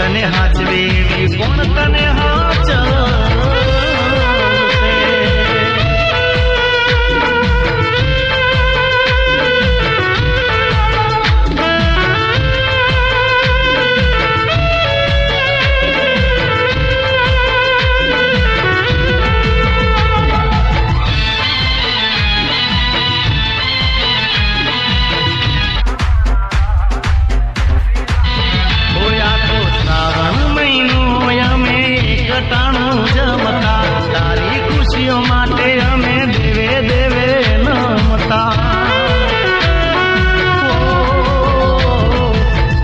તને હાચવે એવી કોણ તને હાચવશે? તારી ખુશીઓ માટે અમે દેવે દેવે નમતા.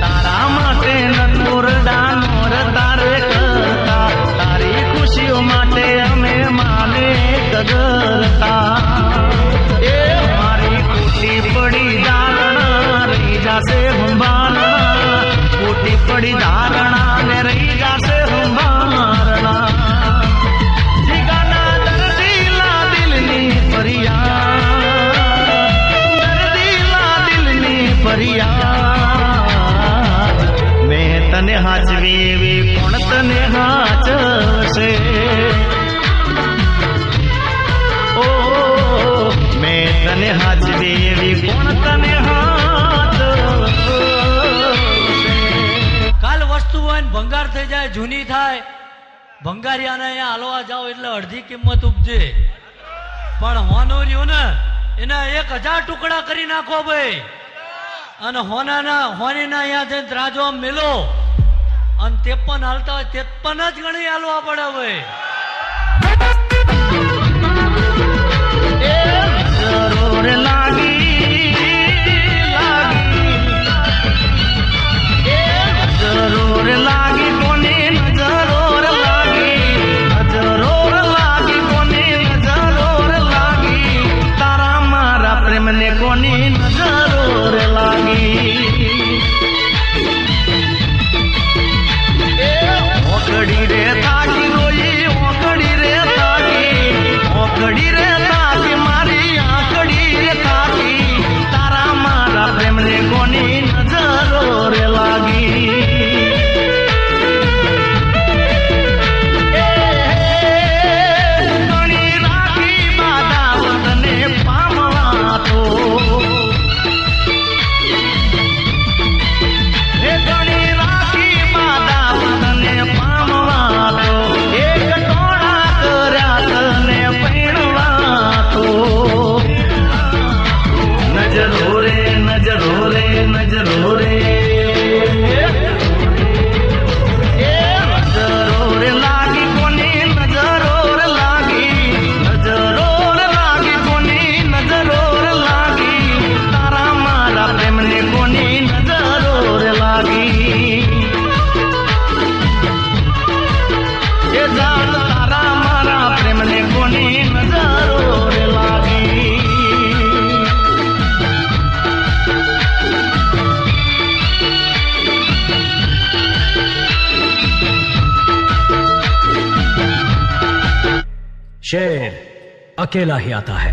તારા માટે નટોર ડાનોર તારે કરતા, તારી ખુશીઓ માટે અમે માને કગરતા. એ મારી કોટી પડી ધારણા રહી જાશે હુંભારણા, કોટી પડી ધારણા ને રહી જાશે હુંભારણા. મેં તને હાચવી એવી કોણ તને હાચવશે? ઓ મેં તને હાચવી એવી કોણ તને હાચવશે? કાલ વસ્તુ હોય ને ભંગાર થઈ જાય, જૂની થાય, ભંગારિયાને અહીંયા હાલવા જાઓ એટલે અડધી કિંમત ઉપજે. પણ હોનું રહ્યું ને એના 1000 ટુકડા કરી નાખો ભાઈ, અને હોનીના અહીંયા જઈને ત્રાજો મેલો અને 53 હાલતા હોય 53 જ ગણી હાલવા પડે ભાઈ. જરૂર લાગી જરૂર લાગી કોની જરૂર લાગી, જરૂર લાગી કોની જરૂર લાગી, તારા મારા પ્રેમને કોની જરૂર લાગી. ઓકડી રે થાકી રોઈ, ઓકડી રે થાકી, ઓકડી રે થાકી મારી આંકડી રે થાકી, તારા મારા પ્રેમને કોની જરૂર લાગી. ઘણી રાખી બાધા વતને પામવા તો, ઘણી રાખી બાધા વતને પામવા તો, એક ટોળા કર્યા તને પૈણવા તો. નજરો રે નજરો રે નજરો રે, નજરો રે લાગી કોની નજરો રે લાગી, નજરો રે લાગી કોની નજરો રે લાગી, તારા મારા પ્રેમને કોની નજરો રે લાગી. એ જાણ તારા મારા પ્રેમને કોની નજરો રે લાગી. शेर अकेला ही आता है.